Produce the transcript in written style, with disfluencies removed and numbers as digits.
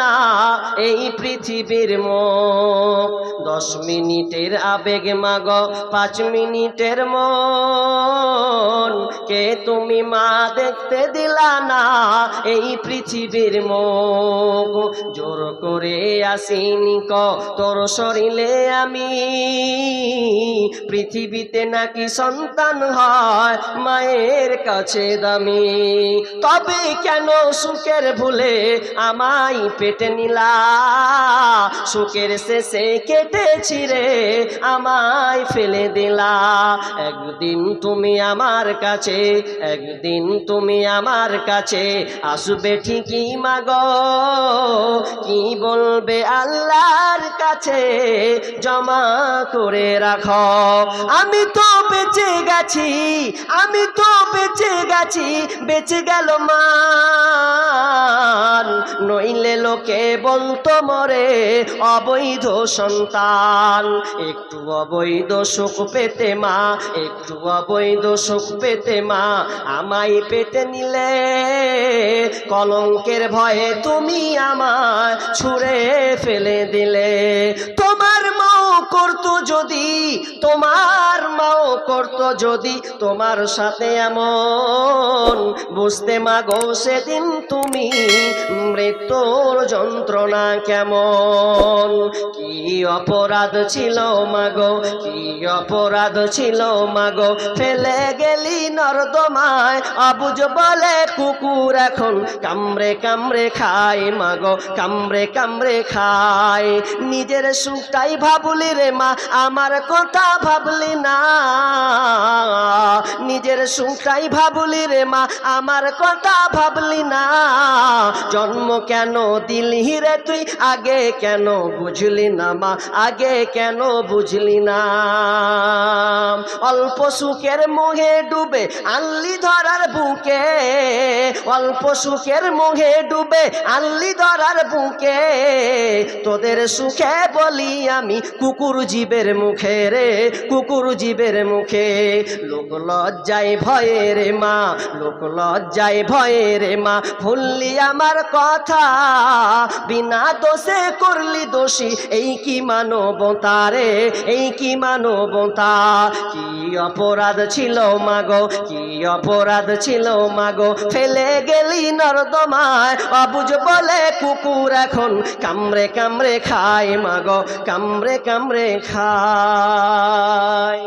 না এই পৃথিবীর মুখ। 10 মিনিটের আবেগ মাগো 5 মিনিটের মন, কে তুমি মা দেখতে দিলা না এই পৃথিবীর মুখ। জোর করে আসিনি ক তোর শরীরে আমি, পৃথিবীতে নাকি সন্তান হয় মায়ের কাছে দামি। তবে কেন সুখের ভুলে আমায় পেটে নিলা, সুখের শেষে কেটে ছিঁড়ে আমায় ফেলে দিলা। একদিন তুমি আমার কাছে, একদিন তুমি আমার কাছে আসবে ঠিকই মাগো, কি বলবে আল্লাহর কাছে জমা করে রাখো। আমি তো বেঁচে গেছি, আমি তো বেঁচে গেছি, বেঁচে গেল মান, নইলে লোকে বলতো মরে অবৈধ সন্তান। একটু অবৈধ সুখ পেতে মা, একটু অবৈধ সুখ পেতে মা আমায় পেতে নিলে, কলঙ্কের ভয়ে তুমি আমায় ছুঁড়ে ফেলে দিলে। তোমার মাও করতো যদি, তোমার মাও করতো যদি তোমার সাথে এমন, বুঝতে মাগো সেদিন তুমি মৃত্যুর যন্ত্রণা কেমন। কি অপরাধ ছিল মাগো, কি অপরাধ ছিল মাগো, ফেলে গেলি নর্দমায় অবুঝ বলে কুকুর এখন কামড়ে কামড়ে খায় মাগো, কামড়ে কামড়ে খায়। নিজের সুখটাই ভাবলি রে মা, আমার কথা ভাবলি না, নিজের সুখটাই ভাবলি রে মা, আমার কথা ভাবলি না। জন্ম কেন দিলি রে তুই, আগে কেন বুঝলি না মা, আগে কেন বুঝলি না। অল্প সুখের মোহে ডুবে আনলি ধরার বুকে, অল্প সুখের মোহে ডুবে আনলি ধরার বুকে। তোদের সুখে বলি আমি কুকুর জীবের মুখে রে, কুকুর জীবের মুখে। লোক লজ্জায় ভয়ে রে মা, লোক লজ্জায় ভয়ে রে মা, ভুললি আমার কথা, বিনা দোষে করলি দোষী, এই কি মানবতা রে, এই কি মানবতা। কি অপরাধ ছিল মাগো, কি অপরাধ ছিল মাগো, ফেলে গেলি নর্দমায় অবুঝ বলে কুকুর এখন কামড়ে কামড়ে খায় মাগো, কামড়ে কামড়ে খায়।